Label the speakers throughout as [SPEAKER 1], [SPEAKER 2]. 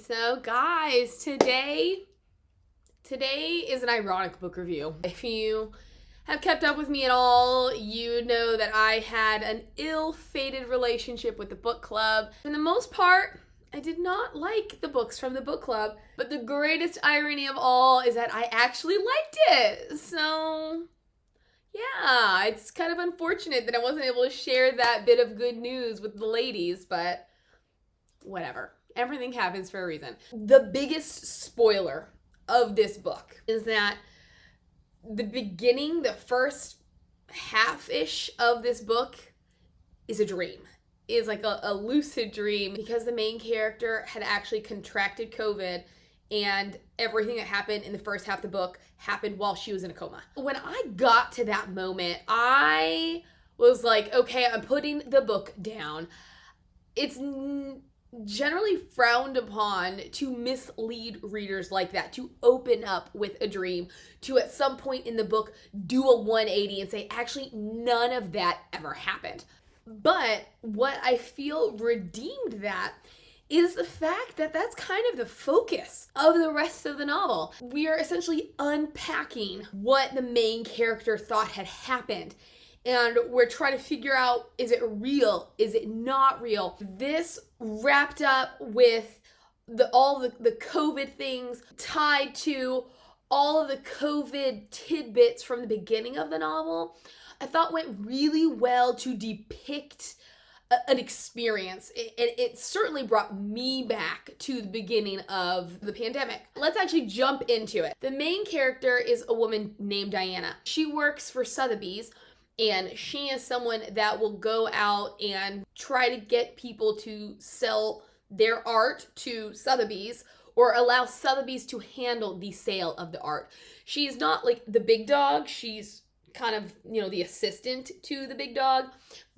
[SPEAKER 1] So guys, today is an ironic book review. If you have kept up with me at all, you know that I had an ill-fated relationship with the book club. For the most part, I did not like the books from the book club, but the greatest irony of all is that I actually liked it. So yeah, it's kind of unfortunate that I wasn't able to share that bit of good news with the ladies, but whatever. Everything happens for a reason. The biggest spoiler of this book is that the beginning, the first half-ish of this book is a dream. Is like a lucid dream because the main character had actually contracted COVID and everything that happened in the first half of the book happened while she was in a coma. When I got to that moment, I was like, okay, I'm putting the book down. It's generally frowned upon to mislead readers like that, to open up with a dream, to at some point in the book do a 180 and say, actually, none of that ever happened. But what I feel redeemed that is the fact that that's kind of the focus of the rest of the novel. We are essentially unpacking what the main character thought had happened. And we're trying to figure out, is it real? Is it not real? This wrapped up with all the COVID things tied to all of the COVID tidbits from the beginning of the novel, I thought went really well to depict an experience. It certainly brought me back to the beginning of the pandemic. Let's actually jump into it. The main character is a woman named Diana. She works for Sotheby's, and she is someone that will go out and try to get people to sell their art to Sotheby's or allow Sotheby's to handle the sale of the art. She's not like the big dog. She's kind of, the assistant to the big dog,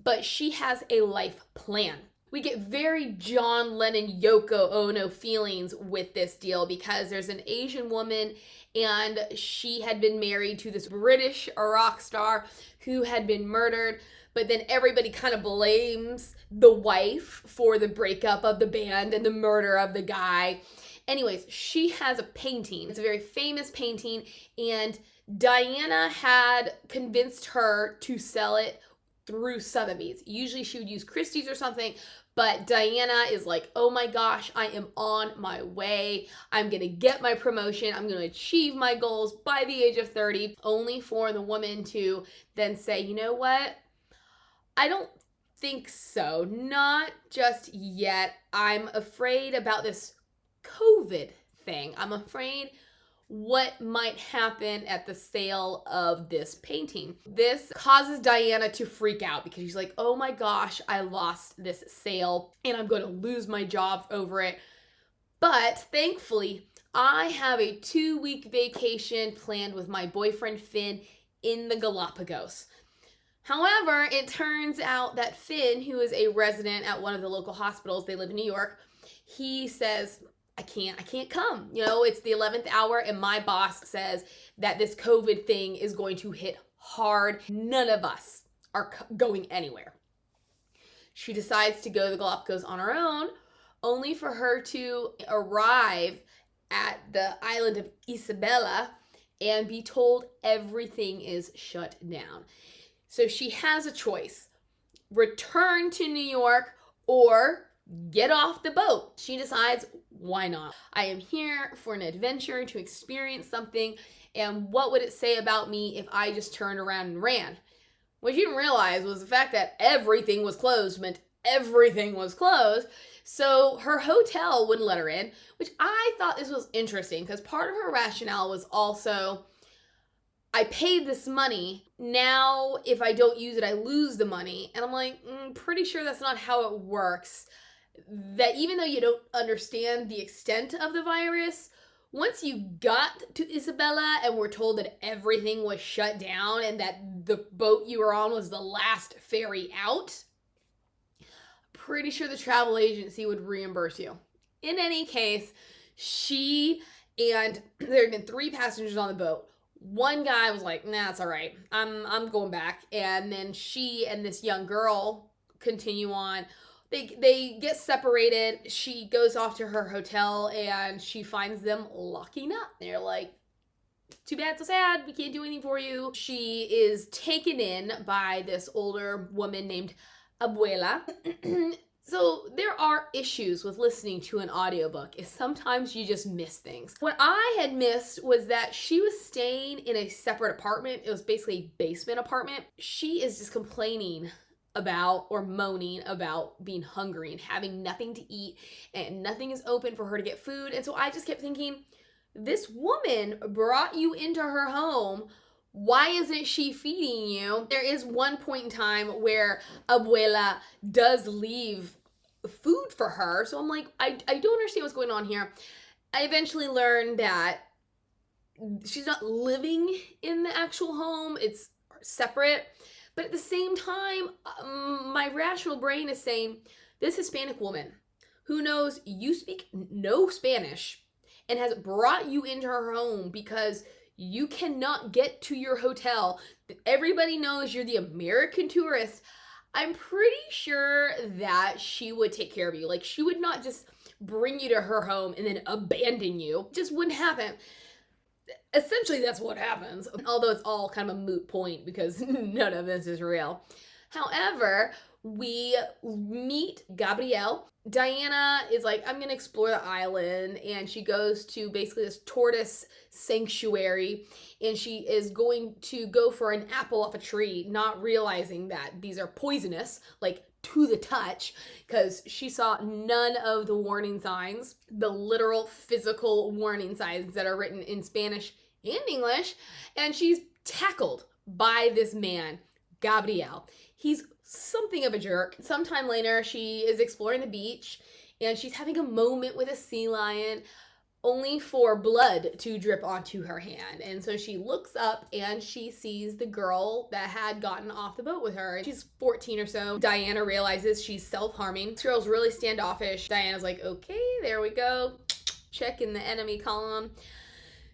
[SPEAKER 1] but she has a life plan. We get very John Lennon, Yoko Ono feelings with this deal because there's an Asian woman and she had been married to this British rock star who had been murdered, but then everybody kind of blames the wife for the breakup of the band and the murder of the guy. Anyways, she has a painting. It's a very famous painting, and Diana had convinced her to sell it through Sotheby's. Usually she would use Christie's or something, but Diana is like, oh my gosh, I am on my way. I'm gonna get my promotion. I'm gonna achieve my goals by the age of 30, only for the woman to then say, you know what? I don't think so. Not just yet. I'm afraid about this COVID thing. I'm afraid what might happen at the sale of this painting. This causes Diana to freak out because she's like, oh my gosh, I lost this sale and I'm going to lose my job over it. But thankfully, I have a 2-week vacation planned with my boyfriend Finn in the Galapagos. However, it turns out that Finn, who is a resident at one of the local hospitals, they live in New York, he says, I can't come. It's the 11th hour and my boss says that this COVID thing is going to hit hard. None of us are going anywhere. She decides to go to the Galapagos on her own, only for her to arrive at the island of Isabela and be told everything is shut down. So she has a choice: return to New York or get off the boat. She decides, why not? I am here for an adventure, to experience something, and what would it say about me if I just turned around and ran? What she didn't realize was the fact that everything was closed meant everything was closed, so her hotel wouldn't let her in, which I thought this was interesting because part of her rationale was also, I paid this money, now if I don't use it, I lose the money. And I'm like, pretty sure that's not how it works. That even though you don't understand the extent of the virus, once you got to Isabela and were told that everything was shut down and that the boat you were on was the last ferry out, pretty sure the travel agency would reimburse you. In any case, she and there had been 3 passengers on the boat. One guy was like, nah, it's all right. I'm going back. And then she and this young girl continue on. They get separated. She goes off to her hotel and she finds them locking up. They're like, too bad, so sad, we can't do anything for you. She is taken in by this older woman named Abuela. So there are issues with listening to an audiobook, is sometimes you just miss things. What I had missed was that she was staying in a separate apartment. It was basically a basement apartment. She is just complaining about or moaning about being hungry and having nothing to eat, and nothing is open for her to get food. And so I just kept thinking, this woman brought you into her home. Why isn't she feeding you? There is one point in time where Abuela does leave food for her. So I'm like, I don't understand what's going on here. I eventually learned that she's not living in the actual home. It's separate. But at the same time, my rational brain is saying, this Hispanic woman who knows you speak no Spanish and has brought you into her home because you cannot get to your hotel. Everybody knows you're the American tourist. I'm pretty sure that she would take care of you. Like, she would not just bring you to her home and then abandon you. It just wouldn't happen. Essentially, that's what happens. Although it's all kind of a moot point because none of this is real. However, we meet Gabrielle. Diana is like, I'm going to explore the island, and she goes to basically this tortoise sanctuary, and she is going to go for an apple off a tree, not realizing that these are poisonous, like to the touch, because she saw none of the warning signs, the literal physical warning signs that are written in Spanish and English, and she's tackled by this man, Gabriel. He's something of a jerk. Sometime later, she is exploring the beach and she's having a moment with a sea lion, only for blood to drip onto her hand. And so she looks up and she sees the girl that had gotten off the boat with her. She's 14 or so. Diana realizes she's self-harming. This girl's really standoffish. Diana's like, okay, there we go. Check in the enemy column.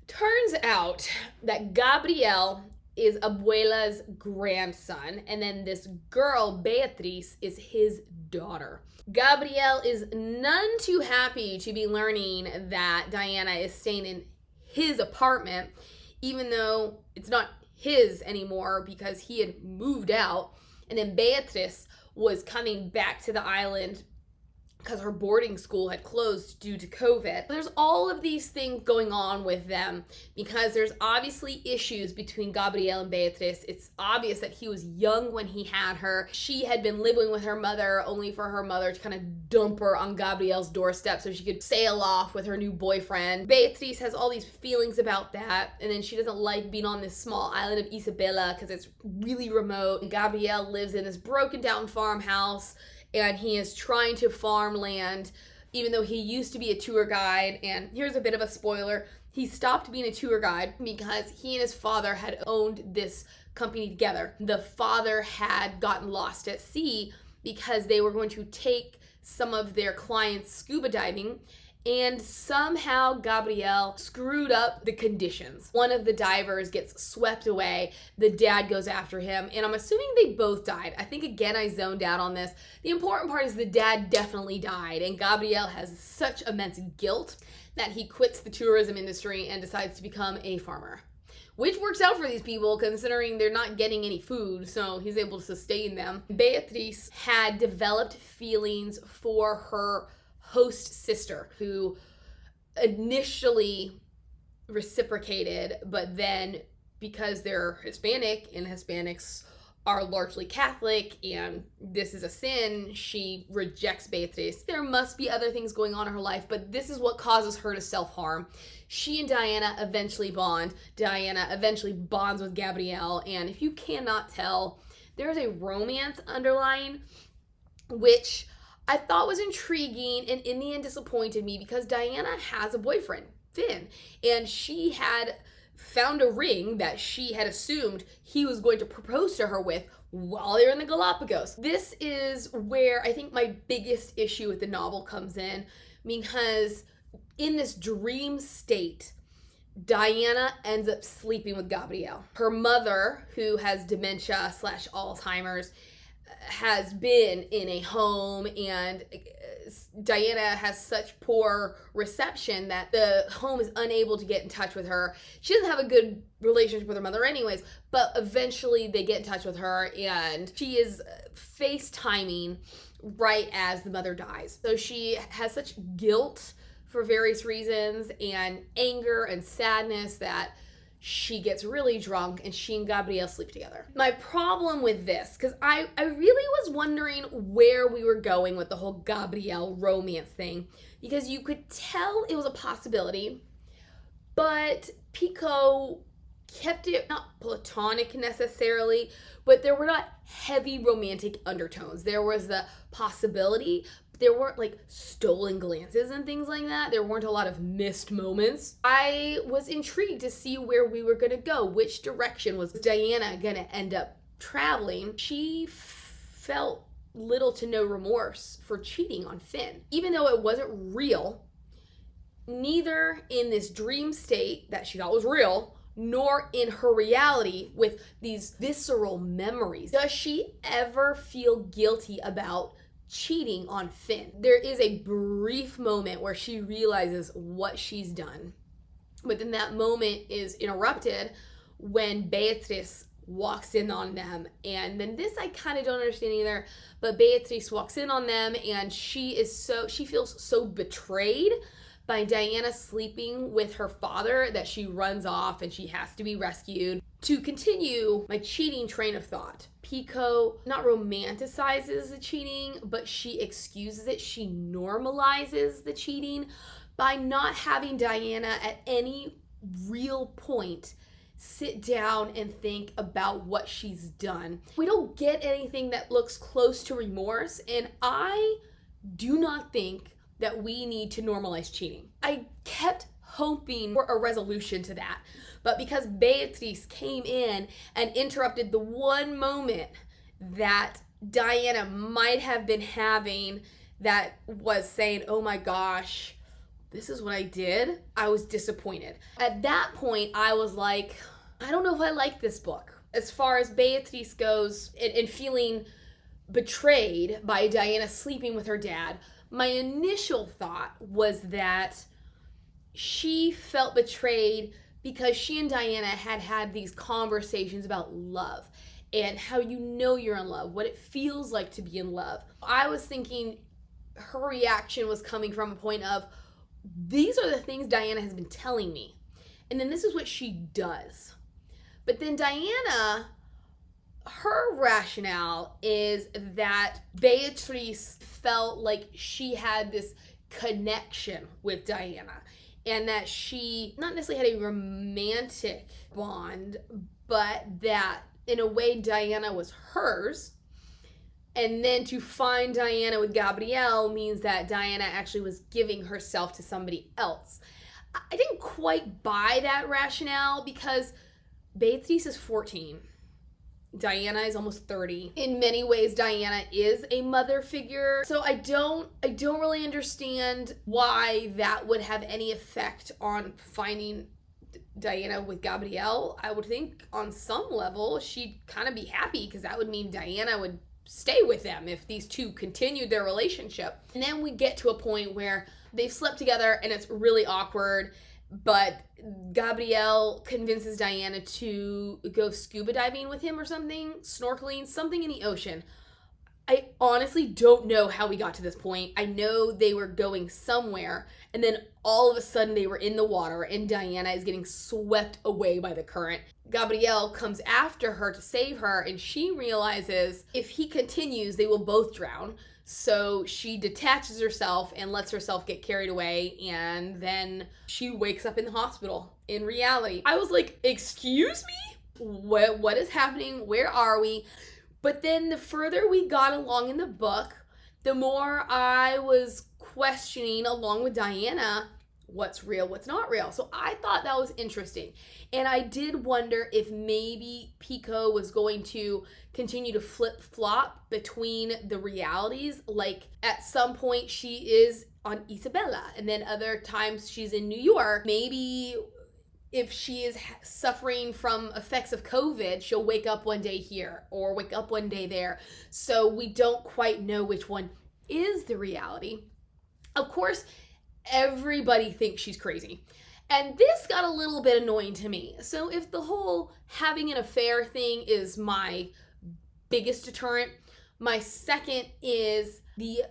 [SPEAKER 1] Turns out that Gabriel is Abuela's grandson, and then this girl, Beatriz, is his daughter. Gabriel is none too happy to be learning that Diana is staying in his apartment, even though it's not his anymore because he had moved out, and then Beatriz was coming back to the island because her boarding school had closed due to COVID. There's all of these things going on with them because there's obviously issues between Gabriel and Beatriz. It's obvious that he was young when he had her. She had been living with her mother only for her mother to kind of dump her on Gabriel's doorstep so she could sail off with her new boyfriend. Beatriz has all these feelings about that, and then she doesn't like being on this small island of Isabela because it's really remote. And Gabriel lives in this broken down farmhouse, and he is trying to farm land, even though he used to be a tour guide. And here's a bit of a spoiler. He stopped being a tour guide because he and his father had owned this company together. The father had gotten lost at sea because they were going to take some of their clients scuba diving, and somehow Gabriel screwed up the conditions. One of the divers gets swept away. The dad goes after him, and I'm assuming they both died. I think, again, I zoned out on this. The important part is the dad definitely died, and Gabriel has such immense guilt that he quits the tourism industry and decides to become a farmer, which works out for these people considering they're not getting any food, so he's able to sustain them. Beatriz had developed feelings for her host sister, who initially reciprocated, but then because they're Hispanic and Hispanics are largely Catholic and this is a sin, she rejects Beatriz. There must be other things going on in her life, but this is what causes her to self-harm. She and Diana eventually bond. Diana eventually bonds with Gabriel, and if you cannot tell, there's a romance underlying, which I thought was intriguing and in the end disappointed me because Diana has a boyfriend, Finn, and she had found a ring that she had assumed he was going to propose to her with while they were in the Galapagos. This is where I think my biggest issue with the novel comes in, because in this dream state, Diana ends up sleeping with Gabriel. Her mother, who has dementia / Alzheimer's, has been in a home, and Diana has such poor reception that the home is unable to get in touch with her. She doesn't have a good relationship with her mother anyways, but eventually they get in touch with her, and she is FaceTiming right as the mother dies. So she has such guilt for various reasons and anger and sadness that she gets really drunk, and she and Gabrielle sleep together. My problem with this, because I really was wondering where we were going with the whole Gabrielle romance thing, because you could tell it was a possibility, but Picoult kept it not platonic necessarily, but there were not heavy romantic undertones. There was the possibility. There weren't like stolen glances and things like that. There weren't a lot of missed moments. I was intrigued to see where we were gonna go. Which direction was Diana gonna end up traveling? She felt little to no remorse for cheating on Finn. Even though it wasn't real, neither in this dream state that she thought was real, nor in her reality with these visceral memories, does she ever feel guilty about cheating on Finn. There is a brief moment where she realizes what she's done, but then that moment is interrupted when Beatrice walks in on them. And then this I kind of don't understand either, but Beatrice walks in on them, and she feels so betrayed by Diana sleeping with her father that she runs off and she has to be rescued. To continue my cheating train of thought, Picoult not romanticizes the cheating, but she excuses it. She normalizes the cheating by not having Diana at any real point sit down and think about what she's done. We don't get anything that looks close to remorse, and I do not think that we need to normalize cheating. I kept hoping for a resolution to that, but because Beatrice came in and interrupted the one moment that Diana might have been having that was saying, oh my gosh, this is what I did, I was disappointed. At that point, I was like, I don't know if I like this book. As far as Beatrice goes and feeling betrayed by Diana sleeping with her dad, my initial thought was that she felt betrayed because she and Diana had had these conversations about love and how you know you're in love, what it feels like to be in love. I was thinking her reaction was coming from a point of, these are the things Diana has been telling me, and then this is what she does. But then Diana, her rationale is that Beatrice felt like she had this connection with Diana, and that she not necessarily had a romantic bond, but that in a way Diana was hers. And then to find Diana with Gabrielle means that Diana actually was giving herself to somebody else. I didn't quite buy that rationale because Beatrice is 14. Diana is almost 30. In many ways, Diana is a mother figure. So I don't really understand why that would have any effect on finding Diana with Gabrielle. I would think on some level she'd kind of be happy, because that would mean Diana would stay with them if these two continued their relationship. And then we get to a point where they've slept together and it's really awkward, but Gabrielle convinces Diana to go scuba diving with him or something, snorkeling, something in the ocean. I honestly don't know how we got to this point. I know they were going somewhere, and then all of a sudden they were in the water and Diana is getting swept away by the current. Gabrielle comes after her to save her, and she realizes if he continues, they will both drown. So she detaches herself and lets herself get carried away, and then she wakes up in the hospital in reality. I was like, excuse me? What is happening? Where are we? But then the further we got along in the book, the more I was questioning, along with Diana, what's real, what's not real. So I thought that was interesting. And I did wonder if maybe Picoult was going to continue to flip-flop between the realities. Like at some point she is on Isabella, and then other times she's in New York. Maybe if she is suffering from effects of COVID, she'll wake up one day here or wake up one day there. So we don't quite know which one is the reality. Of course, everybody thinks she's crazy. And this got a little bit annoying to me. So if the whole having an affair thing is my biggest deterrent, my second is the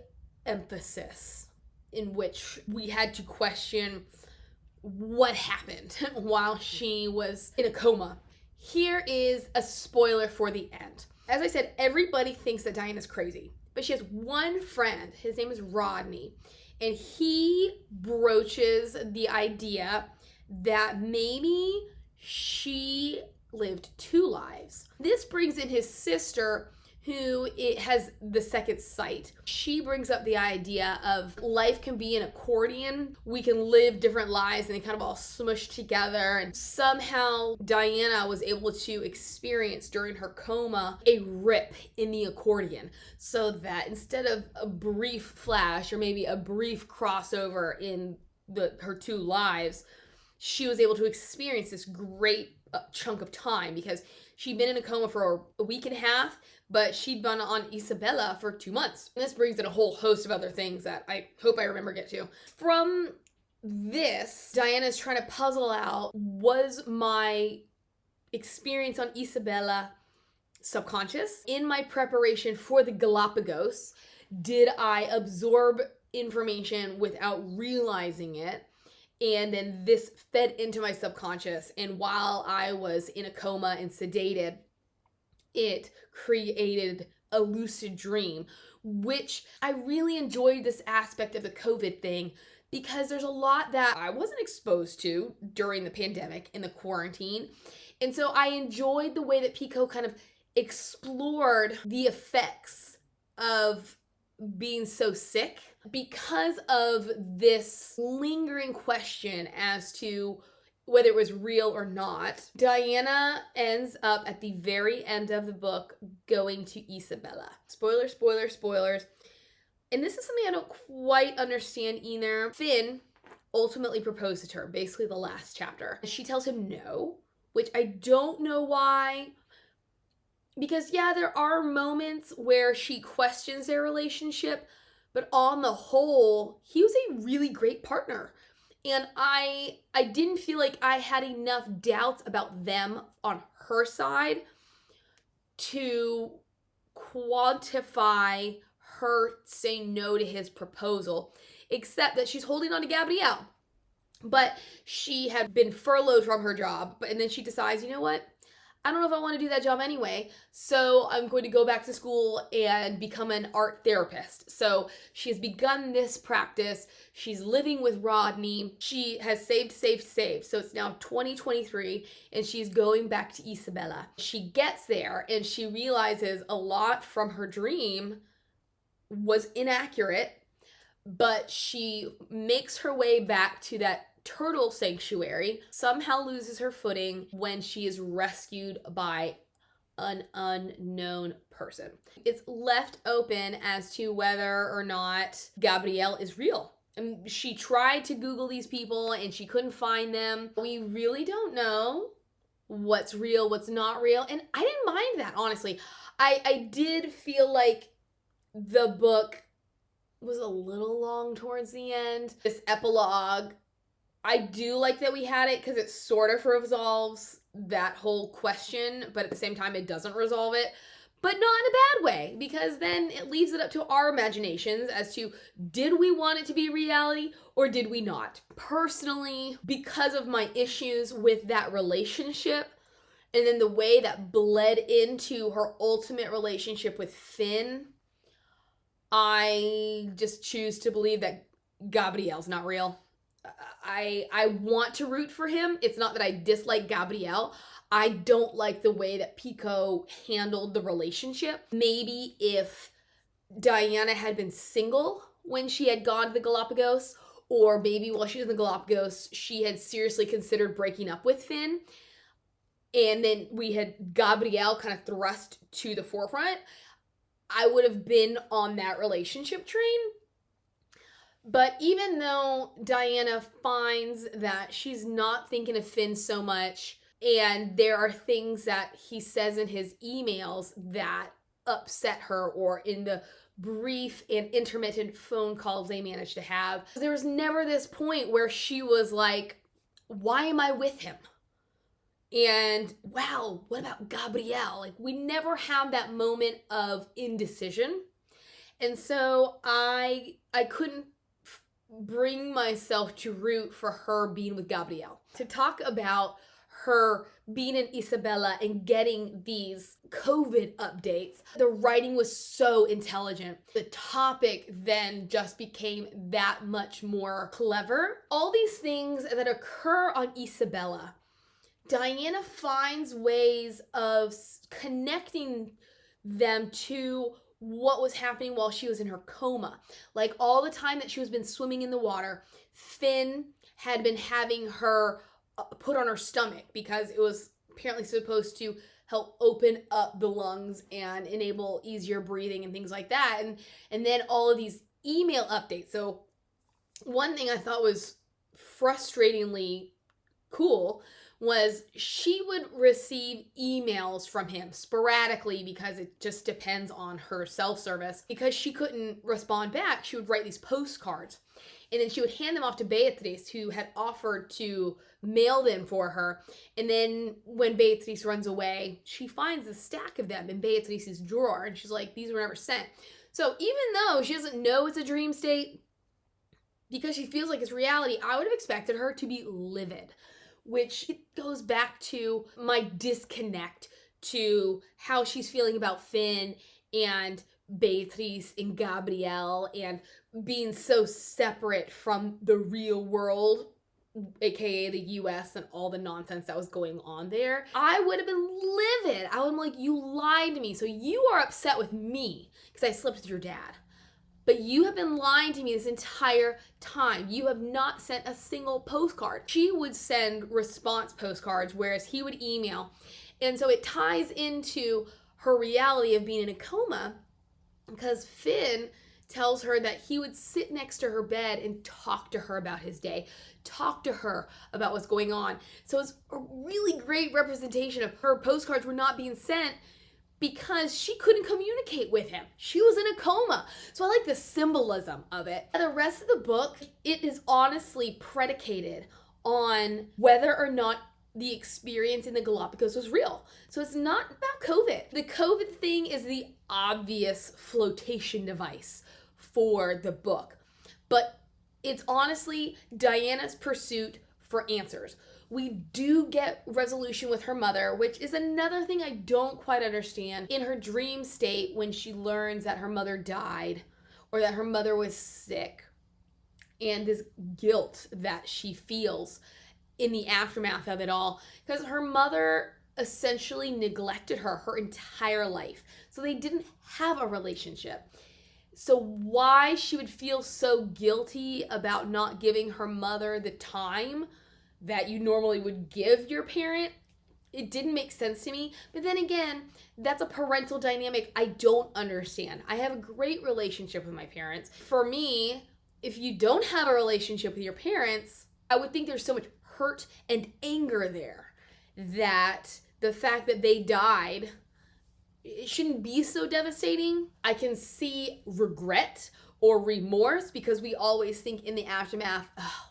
[SPEAKER 1] emphasis in which we had to question what happened while she was in a coma. Here is a spoiler for the end. As I said, everybody thinks that Diana's crazy, but she has one friend. His name is Rodney, and he broaches the idea that maybe she lived two lives. This brings in his sister, who has the second sight. She brings up the idea of life can be an accordion. We can live different lives and they kind of all smush together. And somehow Diana was able to experience during her coma a rip in the accordion, so that instead of a brief flash or maybe a brief crossover in her two lives, she was able to experience this great chunk of time, because she'd been in a coma for a week and a half, but she'd been on Isabella for 2 months. And this brings in a whole host of other things that I hope I remember get to. From this, Diana's trying to puzzle out, was my experience on Isabella subconscious? In my preparation for the Galapagos, did I absorb information without realizing it? And then this fed into my subconscious, and while I was in a coma and sedated, it created a lucid dream, which I really enjoyed this aspect of the COVID thing, because there's a lot that I wasn't exposed to during the pandemic in the quarantine. And so I enjoyed the way that Picoult kind of explored the effects of being so sick, because of this lingering question as to whether it was real or not. Diana ends up at the very end of the book going to Isabella. Spoiler, spoiler, spoilers. And this is something I don't quite understand either. Finn ultimately proposes to her, basically the last chapter. She tells him no, which I don't know why. Because yeah, there are moments where she questions their relationship, but on the whole, he was a really great partner. And I didn't feel like I had enough doubts about them on her side to quantify her saying no to his proposal, except that she's holding on to Gabrielle. But she had been furloughed from her job, and then she decides, you know what? I don't know if I want to do that job anyway, so I'm going to go back to school and become an art therapist. So she has begun this practice. She's living with Rodney. She has saved. So it's now 2023, and she's going back to Isabella. She gets there, and she realizes a lot from her dream was inaccurate, but she makes her way back to that turtle sanctuary, somehow loses her footing when she is rescued by an unknown person. It's left open as to whether or not Gabrielle is real. And she tried to Google these people and she couldn't find them. We really don't know what's real, what's not real. And I didn't mind that, honestly. I did feel like the book was a little long towards the end. This epilogue, I do like that we had it because it sort of resolves that whole question, but at the same time it doesn't resolve it, but not in a bad way, because then it leaves it up to our imaginations as to, did we want it to be reality or did we not? Personally, because of my issues with that relationship and then the way that bled into her ultimate relationship with Finn, I just choose to believe that Gabrielle's not real. I want to root for him. It's not that I dislike Gabrielle. I don't like the way that Picoult handled the relationship. Maybe if Diana had been single when she had gone to the Galapagos, or maybe while she was in the Galapagos, she had seriously considered breaking up with Finn, and then we had Gabrielle kind of thrust to the forefront, I would have been on that relationship train. But even though Diana finds that she's not thinking of Finn so much, and there are things that he says in his emails that upset her, or in the brief and intermittent phone calls they managed to have, there was never this point where she was like, why am I with him? And wow, what about Gabrielle? Like, we never have that moment of indecision. And so I couldn't bring myself to root for her being with Gabrielle. To talk about her being in Isabela and getting these COVID updates, the writing was so intelligent. The topic then just became that much more clever. All these things that occur on Isabela, Diana finds ways of connecting them to what was happening while she was in her coma. Like, all the time that she was been swimming in the water, Finn had been having her put on her stomach because it was apparently supposed to help open up the lungs and enable easier breathing and things like that. And then all of these email updates. So one thing I thought was frustratingly cool was she would receive emails from him sporadically, because it just depends on her self-service. Because she couldn't respond back, she would write these postcards, and then she would hand them off to Beatriz, who had offered to mail them for her. And then when Beatriz runs away, she finds a stack of them in Beatriz's drawer, and she's like, these were never sent. So even though she doesn't know it's a dream state, because she feels like it's reality, I would have expected her to be livid, which goes back to my disconnect to how she's feeling about Finn and Beatriz and Gabrielle, and being so separate from the real world, aka the US, and all the nonsense that was going on there. I would have been livid. I would have been like, you lied to me. So you are upset with me because I slept with your dad. But you have been lying to me this entire time. You have not sent a single postcard. She would send response postcards, whereas he would email. And so it ties into her reality of being in a coma, because Finn tells her that he would sit next to her bed and talk to her about his day, talk to her about what's going on. So it's a really great representation of her postcards were not being sent because she couldn't communicate with him. She was in a coma. So I like the symbolism of it. The rest of the book, it is honestly predicated on whether or not the experience in the Galapagos was real. So it's not about COVID. The COVID thing is the obvious flotation device for the book. But it's honestly Diana's pursuit for answers. We do get resolution with her mother, which is another thing I don't quite understand. In her dream state, when she learns that her mother died or that her mother was sick, and this guilt that she feels in the aftermath of it all, because her mother essentially neglected her entire life. So they didn't have a relationship. So why she would feel so guilty about not giving her mother the time that you normally would give your parent, it didn't make sense to me. But then again, that's a parental dynamic I don't understand. I have a great relationship with my parents. For me, if you don't have a relationship with your parents, I would think there's so much hurt and anger there that the fact that they died, it shouldn't be so devastating. I can see regret or remorse, because we always think in the aftermath, oh,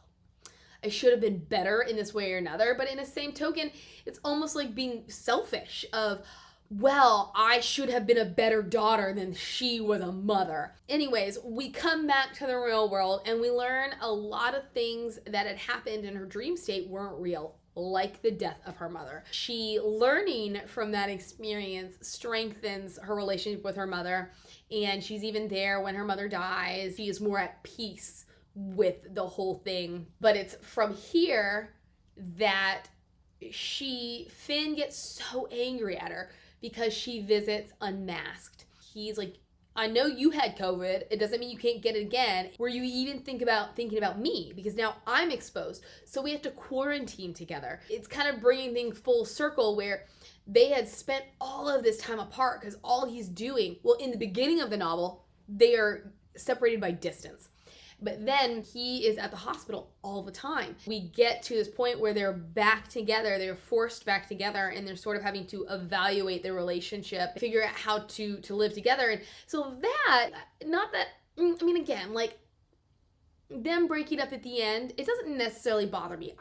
[SPEAKER 1] I should have been better in this way or another. But in the same token, it's almost like being selfish of, well, I should have been a better daughter than she was a mother. Anyways, we come back to the real world and we learn a lot of things that had happened in her dream state weren't real, like the death of her mother. She, learning from that experience, strengthens her relationship with her mother, and she's even there when her mother dies. She is more at peace with the whole thing. But it's from here that Finn gets so angry at her because she visits unmasked. He's like, I know you had COVID. It doesn't mean you can't get it again. Were you even thinking about me? Because now I'm exposed. So we have to quarantine together. It's kind of bringing things full circle where they had spent all of this time apart because all he's doing, well, in the beginning of the novel, they are separated by distance. But then he is at the hospital all the time. We get to this point where they're back together, they're forced back together, and they're sort of having to evaluate their relationship, figure out how to live together. And so that, not that, I mean, again, like, them breaking up at the end, it doesn't necessarily bother me.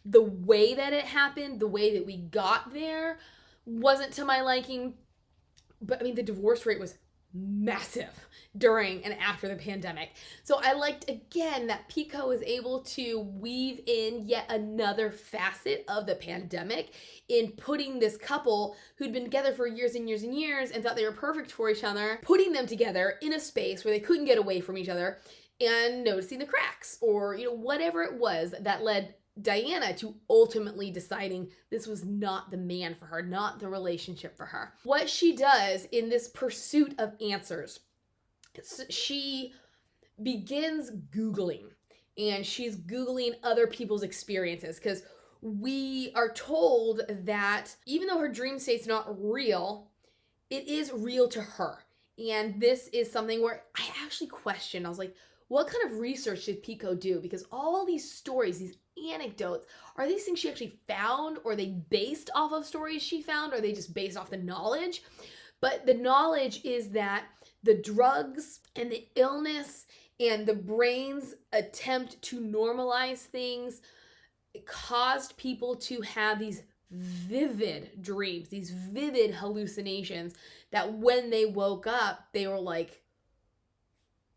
[SPEAKER 1] The way that it happened, the way that we got there wasn't to my liking. But I mean, the divorce rate was massive during and after the pandemic. So I liked, again, that Picoult was able to weave in yet another facet of the pandemic in putting this couple who'd been together for years and years and years and thought they were perfect for each other, putting them together in a space where they couldn't get away from each other and noticing the cracks, or, whatever it was that led Diana to ultimately deciding this was not the man for her, not the relationship for her. What she does in this pursuit of answers, she begins Googling, and she's Googling other people's experiences, because we are told that even though her dream state's not real, it is real to her. And this is something where I actually questioned. I was like, what kind of research did Picoult do? Because all these stories, these anecdotes, are these things she actually found, or are they based off of stories she found, or are they just based off the knowledge? But the knowledge is that the drugs and the illness and the brain's attempt to normalize things caused people to have these vivid dreams, these vivid hallucinations, that when they woke up, they were like,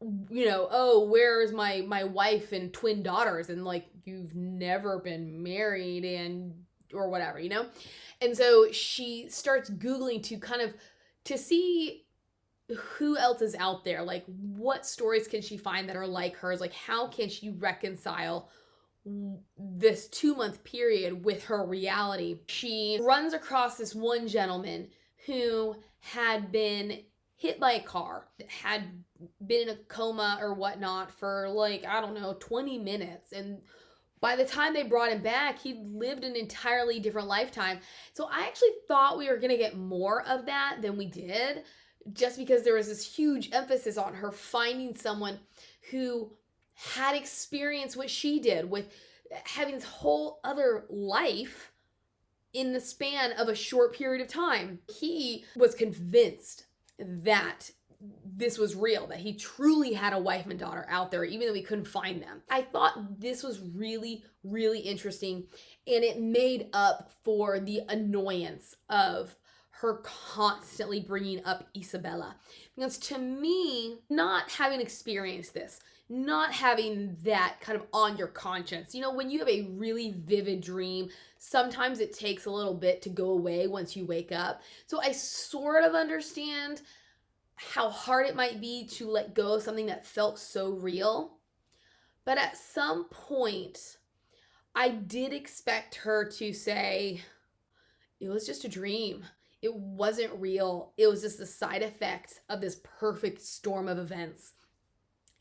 [SPEAKER 1] oh, where's my wife and twin daughters? And like, you've never been married or whatever, And so she starts Googling to see who else is out there. Like, what stories can she find that are like hers? Like, how can she reconcile this 2-month period with her reality? She runs across this one gentleman who had been hit by a car, had been in a coma or whatnot for 20 minutes. And by the time they brought him back, he'd lived an entirely different lifetime. So I actually thought we were going to get more of that than we did, just because there was this huge emphasis on her finding someone who had experienced what she did, with having this whole other life in the span of a short period of time. He was convinced that this was real, that he truly had a wife and daughter out there, even though we couldn't find them. I thought this was really, really interesting, and it made up for the annoyance of her constantly bringing up Isabella. Because to me, not having experienced this, not having that kind of on your conscience, when you have a really vivid dream, sometimes it takes a little bit to go away once you wake up. So I sort of understand how hard it might be to let go of something that felt so real. But at some point, I did expect her to say, it was just a dream. It wasn't real. It was just the side effect of this perfect storm of events.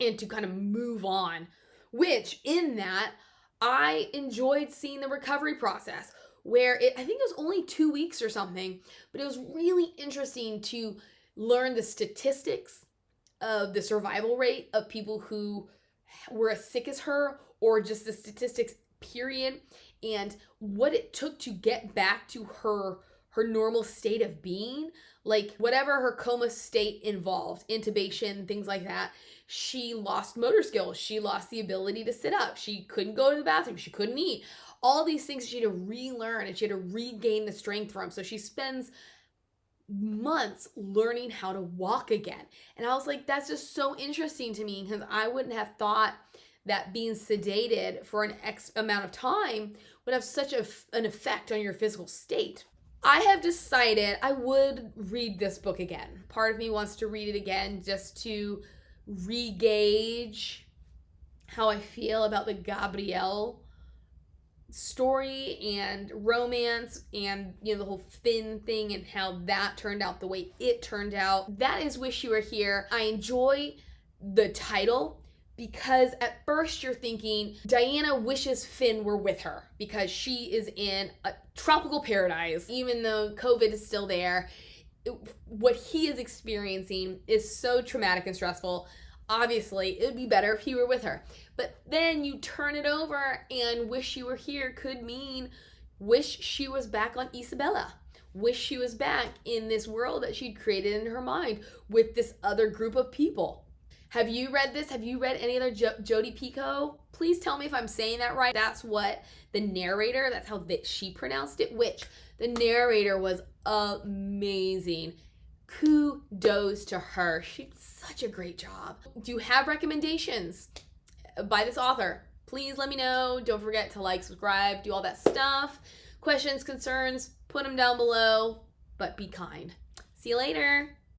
[SPEAKER 1] And to kind of move on, which in that, I enjoyed seeing the recovery process, where I think it was only 2 weeks or something, but it was really interesting to learn the statistics of the survival rate of people who were as sick as her, or just the statistics, period, and what it took to get back to her normal state of being. Like, whatever her coma state involved, intubation, things like that, she lost motor skills. She lost the ability to sit up. She couldn't go to the bathroom. She couldn't eat. All these things she had to relearn, and she had to regain the strength from. So she spends months learning how to walk again. And I was like, that's just so interesting to me, because I wouldn't have thought that being sedated for an X amount of time would have such an effect on your physical state. I have decided I would read this book again. Part of me wants to read it again just to re-gauge how I feel about the Gabrielle story and romance, and the whole Finn thing and how that turned out the way it turned out. That is Wish You Were Here. I enjoy the title, because at first you're thinking Diana wishes Finn were with her because she is in a tropical paradise. Even though COVID is still there, what he is experiencing is so traumatic and stressful. Obviously, it would be better if he were with her. But then you turn it over and wish you were here could mean wish she was back on Isabella. Wish she was back in this world that she'd created in her mind with this other group of people. Have you read this? Have you read any other Jodi Picoult? Please tell me if I'm saying that right. That's what the narrator, that's how she pronounced it, which the narrator was amazing. Kudos to her. She did such a great job. Do you have recommendations by this author? Please let me know. Don't forget to like, subscribe, do all that stuff. Questions, concerns, put them down below, but be kind. See you later.